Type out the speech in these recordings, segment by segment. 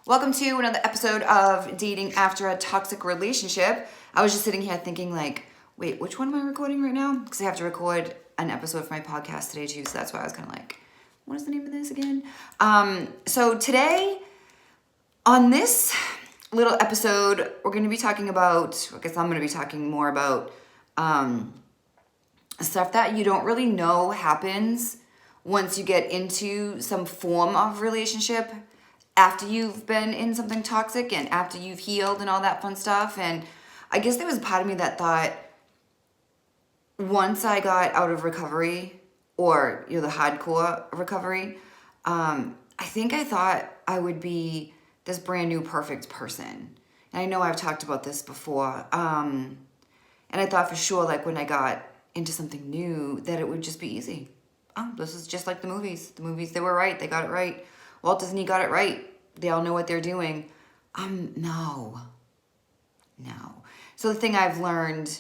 Welcome to another episode of Dating After a Toxic Relationship. I was just sitting here thinking like, wait, which one am I recording right now? Because I have to record an episode for my podcast today too, so that's why I was kind of like, what is the name of this again? So today, on this little episode, we're going to be talking about, I guess I'm going to be talking more about stuff that you don't really know happens once you get into some form of relationship after you've been in something toxic and after you've healed and all that fun stuff. And I guess there was a part of me that thought once I got out of recovery or, the hardcore recovery, I think I thought I would be this brand new perfect person. And I know I've talked about this before. And I thought for sure, like when I got into something new, that it would just be easy. Oh, this is just like the movies. The movies, they were right. They got it right. Walt Disney got it right. They all know what they're doing. No. So the thing I've learned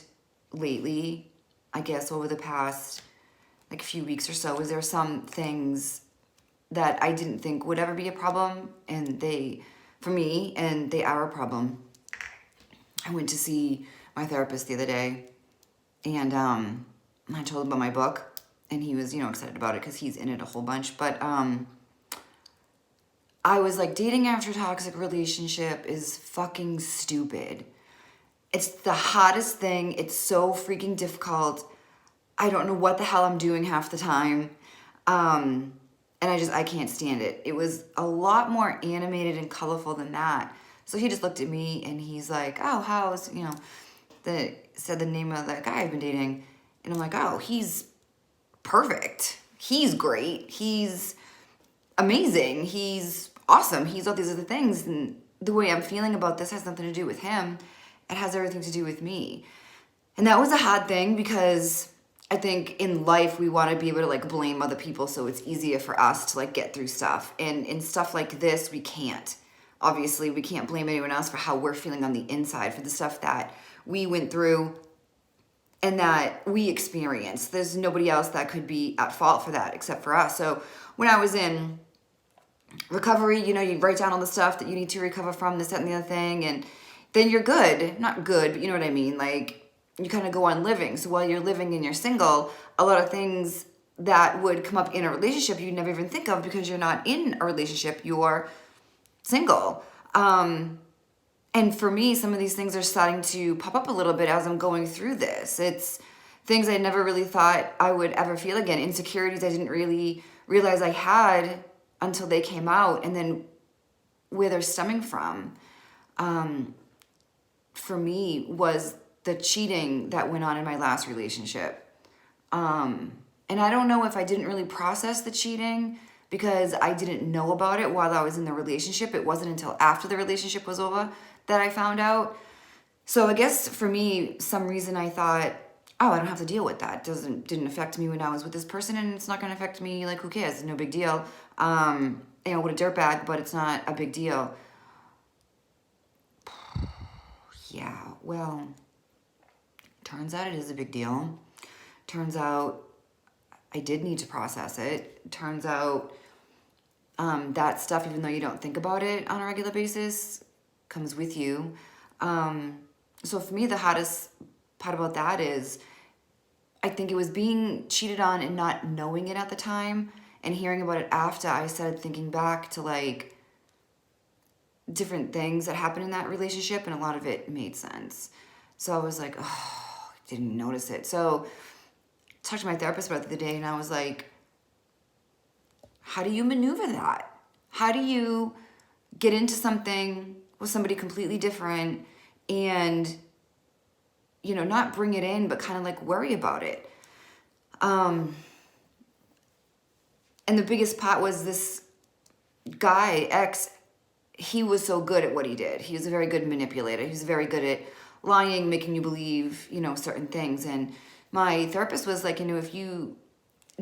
lately, I guess over the past like few weeks or so, is there are some things that I didn't think would ever be a problem, and for me, they are a problem. I went to see my therapist the other day, and I told him about my book, and he was, excited about it because he's in it a whole bunch. But I was like, dating after a toxic relationship is fucking stupid. It's the hottest thing. It's so freaking difficult. I don't know what the hell I'm doing half the time. And I can't stand it. It was a lot more animated and colorful than that. So he just looked at me and he's like, oh, how's, said the name of the guy I've been dating. And I'm like, oh, he's perfect. He's great. He's amazing. He's awesome. He's all these other things. And the way I'm feeling about this has nothing to do with him. It has everything to do with me. And that was a hard thing because I think in life we want to be able to like blame other people so it's easier for us to like get through stuff. And in stuff like this, we can't. Obviously, we can't blame anyone else for how we're feeling on the inside, for the stuff that we went through and that we experienced. There's nobody else that could be at fault for that except for us. So when I was in recovery, you write down all the stuff that you need to recover from, this, that, and the other thing, and then you're good. Not good, but you know what I mean? Like, you kind of go on living. So while you're living and you're single, a lot of things that would come up in a relationship you'd never even think of because you're not in a relationship, you're single. And for me, some of these things are starting to pop up a little bit as I'm going through this. It's things I never really thought I would ever feel again. Insecurities I didn't really realize I had until they came out, and then where they're stemming from, for me, was the cheating that went on in my last relationship. And I don't know if I didn't really process the cheating because I didn't know about it while I was in the relationship. It wasn't until after the relationship was over that I found out. So I guess for me, some reason I thought, oh, I don't have to deal with that. Didn't affect me when I was with this person, and it's not going to affect me. Like, who cares? It's no big deal. What a dirtbag, but it's not a big deal. Yeah, well, turns out it is a big deal. Turns out I did need to process it. Turns out that stuff, even though you don't think about it on a regular basis, comes with you. So for me, the hottest part about that is I think it was being cheated on and not knowing it at the time, and hearing about it after. I started thinking back to like different things that happened in that relationship, and a lot of it made sense. So I was like, oh, I didn't notice it. So I talked to my therapist about it the other day, and I was like, how do you maneuver that? How do you get into something with somebody completely different and, not bring it in, but kind of like worry about it? And the biggest part was this guy, ex, he was so good at what he did. He was a very good manipulator. He was very good at lying, making you believe, certain things. And my therapist was like, if you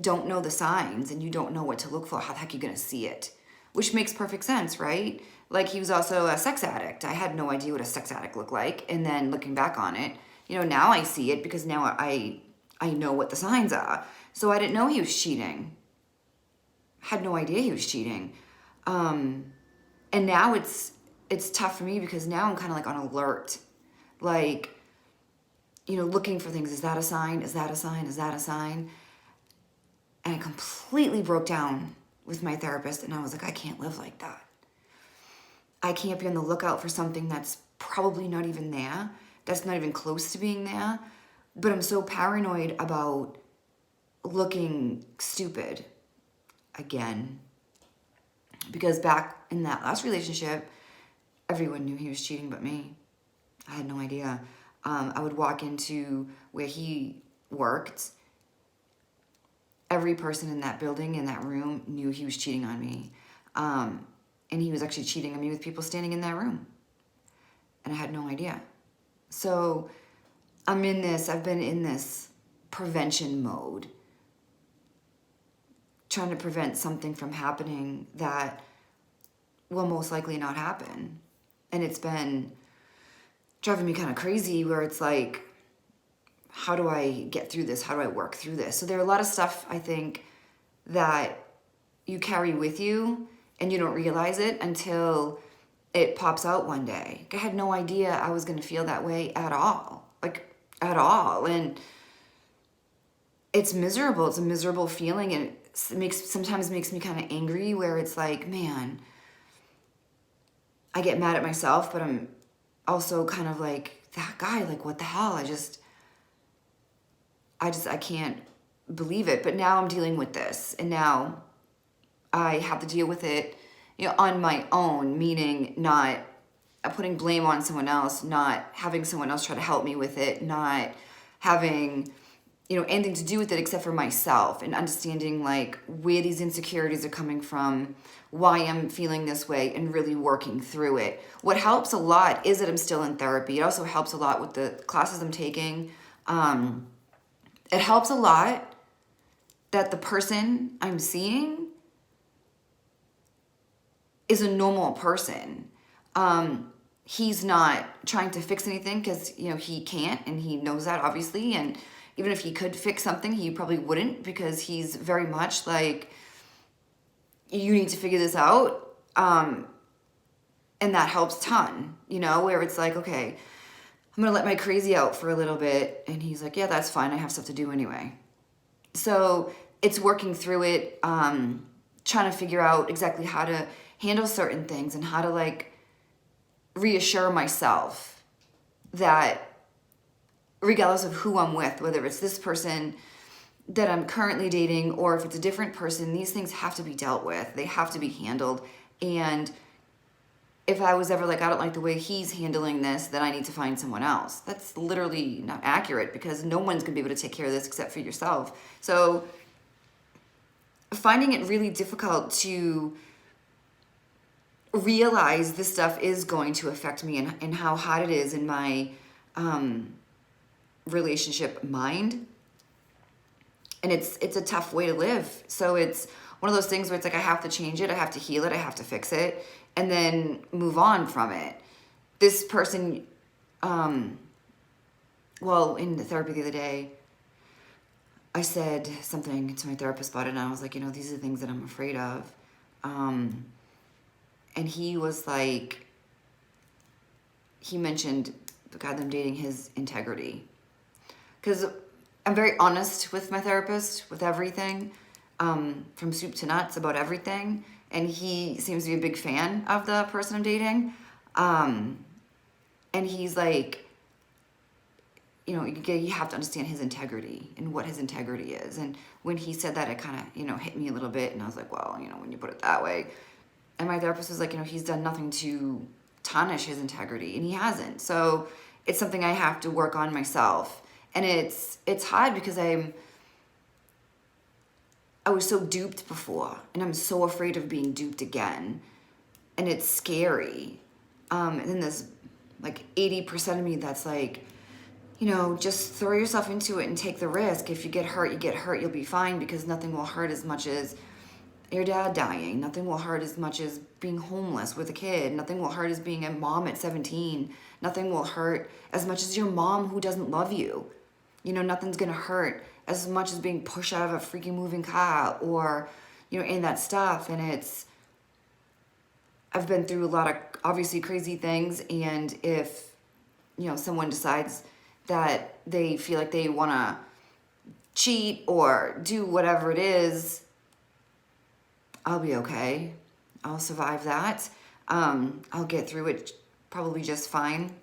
don't know the signs and you don't know what to look for, how the heck are you going to see it? Which makes perfect sense, right? Like, he was also a sex addict. I had no idea what a sex addict looked like. And then looking back on it, now I see it because now I know what the signs are. So I didn't know he was cheating. Had no idea he was cheating. And now it's it's tough for me because now I'm kind of like on alert. Like, looking for things. Is that a sign? Is that a sign? Is that a sign? And I completely broke down with my therapist, and I was like, I can't live like that. I can't be on the lookout for something that's probably not even there, that's not even close to being there, but I'm so paranoid about looking stupid again. Because back in that last relationship, everyone knew he was cheating but me. I had no idea. I would walk into where he worked. Every person in that building, in that room, knew he was cheating on me. And he was actually cheating on me with people standing in that room. And I had no idea. So I've been in this prevention mode, trying to prevent something from happening that will most likely not happen. And it's been driving me kind of crazy where it's like, how do I get through this? How do I work through this? So there are a lot of stuff, I think, that you carry with you and you don't realize it until it pops out one day. I had no idea I was going to feel that way at all. Like, at all. And it's miserable. It's a miserable feeling, and it sometimes makes me kind of angry where it's like, man, I get mad at myself, but I'm also kind of like, that guy, like, what the hell? I can't believe it. But now I'm dealing with this, and now I have to deal with it, on my own, meaning not putting blame on someone else, not having someone else try to help me with it, not having, anything to do with it except for myself, and understanding like where these insecurities are coming from, why I'm feeling this way, and really working through it. What helps a lot is that I'm still in therapy. It also helps a lot with the classes I'm taking. It helps a lot that the person I'm seeing is a normal person. He's not trying to fix anything because, he can't, and he knows that, obviously. And even if he could fix something, he probably wouldn't, because he's very much like, you need to figure this out. And that helps ton, where it's like, okay, I'm going to let my crazy out for a little bit. And he's like, yeah, that's fine. I have stuff to do anyway. So it's working through it, trying to figure out exactly how to handle certain things and how to like reassure myself that regardless of who I'm with, whether it's this person that I'm currently dating or if it's a different person, these things have to be dealt with. They have to be handled. And if I was ever like, I don't like the way he's handling this, then I need to find someone else. That's literally not accurate, because no one's gonna be able to take care of this except for yourself. So finding it really difficult to realize this stuff is going to affect me, and how hot it is in my relationship mind. And it's a tough way to live. So it's one of those things where it's like, I have to change it, I have to heal it, I have to fix it, and then move on from it. This person, in the therapy the other day, I said something to my therapist about it, and I was like, these are the things that I'm afraid of. And he was like, he mentioned the guy that I'm dating, his integrity. Because I'm very honest with my therapist, with everything, from soup to nuts, about everything. And he seems to be a big fan of the person I'm dating. And he's like, you have to understand his integrity and what his integrity is. And when he said that, it kind of, hit me a little bit. And I was like, well, when you put it that way. And my therapist was like, he's done nothing to tarnish his integrity, and he hasn't. So it's something I have to work on myself. And it's hard because I was so duped before, and I'm so afraid of being duped again. And it's scary. And then there's like 80% of me that's like, just throw yourself into it and take the risk. If you get hurt, you get hurt. You'll be fine, because nothing will hurt as much as your dad dying. Nothing will hurt as much as being homeless with a kid. Nothing will hurt as being a mom at 17. Nothing will hurt as much as your mom who doesn't love you. Nothing's gonna hurt as much as being pushed out of a freaking moving car, or, and that stuff. And I've been through a lot of obviously crazy things, and if, someone decides that they feel like they want to cheat or do whatever it is, I'll be okay. I'll survive that. I'll get through it probably just fine.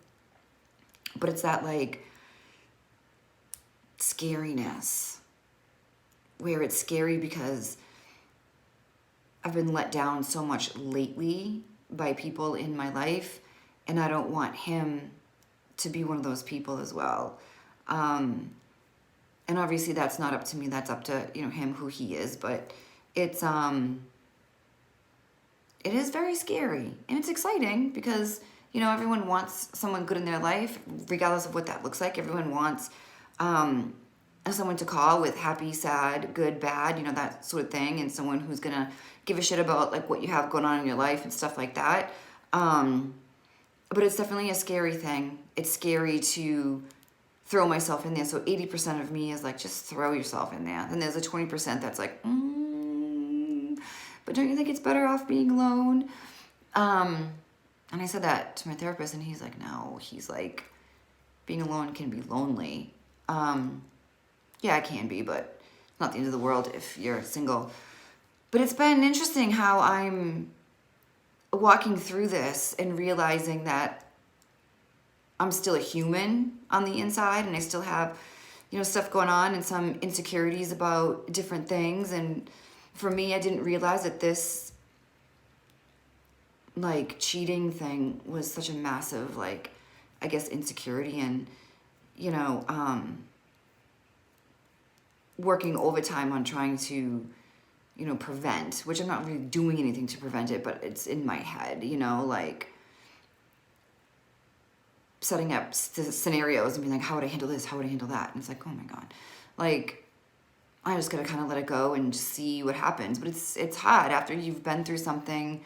But it's that like scariness where it's scary because I've been let down so much lately by people in my life, and I don't want him to be one of those people as well. And obviously that's not up to me, that's up to, him, who he is, but it is very scary, and it's exciting because, everyone wants someone good in their life, regardless of what that looks like. Everyone wants someone to call with happy, sad, good, bad, that sort of thing, and someone who's gonna give a shit about like what you have going on in your life and stuff like that. But it's definitely a scary thing. It's scary to throw myself in there. So 80% of me is like, just throw yourself in there. And there's a 20% that's like, but don't you think it's better off being alone? And I said that to my therapist, and he's like, no. He's like, being alone can be lonely. Yeah, it can be, but it's not the end of the world if you're single. But it's been interesting how I'm walking through this and realizing that I'm still a human on the inside, and I still have, stuff going on and some insecurities about different things. And for me, I didn't realize that this like cheating thing was such a massive, like, I guess, insecurity, and, working overtime on trying to, prevent, which I'm not really doing anything to prevent it, but it's in my head, like setting up scenarios and being like, how would I handle this? How would I handle that? And it's like, oh my God, like, I just gotta kind of let it go and just see what happens. But it's hard after you've been through something.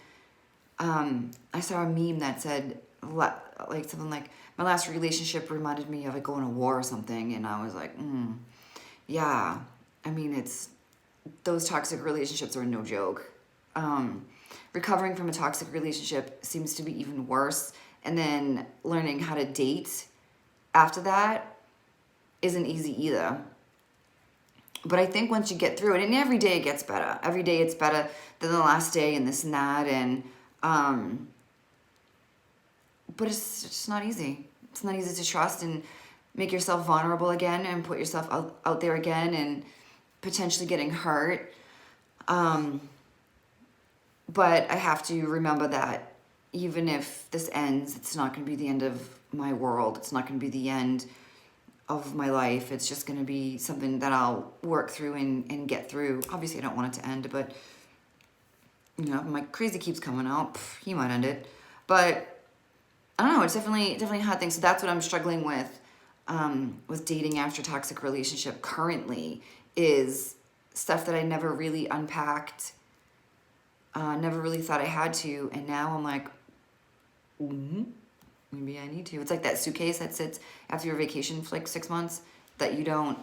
I saw a meme that said like something like, my last relationship reminded me of like going to war or something, and I was like, yeah. I mean, those toxic relationships are no joke. Recovering from a toxic relationship seems to be even worse, and then learning how to date after that isn't easy either. But I think once you get through it, and every day it gets better. Every day it's better than the last day, and this and that, and but it's just not easy. It's not easy to trust and make yourself vulnerable again and put yourself out there again and potentially getting hurt. But I have to remember that even if this ends, it's not going to be the end of my world. It's not going to be the end of my life. It's just going to be something that I'll work through and get through. Obviously, I don't want it to end, but if my crazy keeps coming out, he might end it. But I don't know. It's definitely a hard thing. So that's what I'm struggling with dating after toxic relationship currently, is stuff that I never really unpacked, never really thought I had to, and now I'm like, maybe I need to. It's like that suitcase that sits after your vacation for like 6 months that you don't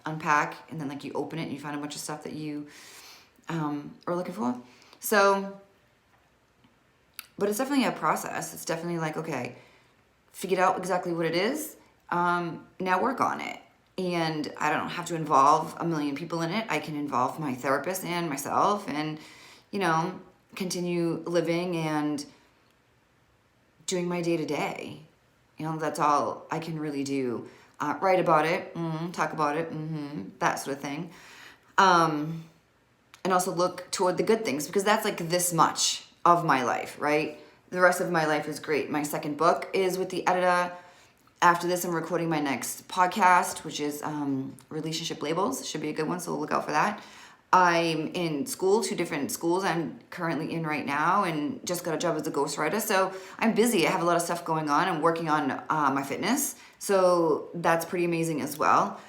unpack, and then like you open it and you find a bunch of stuff that you are looking for. So, but it's definitely a process. It's definitely like, okay, figured out exactly what it is. Now work on it. And I don't have to involve a million people in it. I can involve my therapist and myself and, continue living and doing my day-to-day. That's all I can really do. Write about it, talk about it, that sort of thing. And also look toward the good things, because that's like this much of my life, right? The rest of my life is great. My second book is with the editor. After this, I'm recording my next podcast, which is Relationship Labels. Should be a good one, so look out for that. I'm in school, 2 different schools I'm currently in right now, and just got a job as a ghostwriter. So I'm busy. I have a lot of stuff going on. I'm working on my fitness, so that's pretty amazing as well.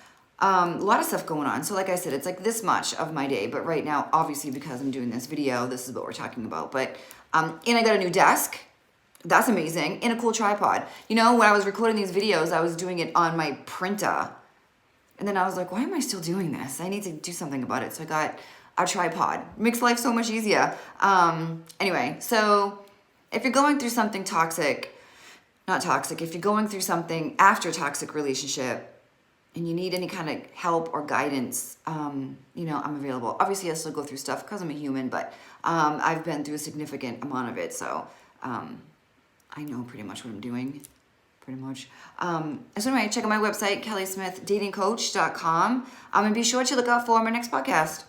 A lot of stuff going on. So like I said, it's like this much of my day. But right now, obviously, because I'm doing this video, this is what we're talking about. But and I got a new desk. That's amazing. And a cool tripod. When I was recording these videos, I was doing it on my printer. And then I was like, why am I still doing this? I need to do something about it. So I got a tripod. Makes life so much easier. Anyway, so if you're going through something toxic, not toxic, if you're going through something after a toxic relationship and you need any kind of help or guidance, you know, I'm available. Obviously, I still go through stuff because I'm a human, but I've been through a significant amount of it, so I know pretty much what I'm doing. Pretty much. So anyway, check out my website, kellysmithdatingcoach.com. And be sure to look out for my next podcast.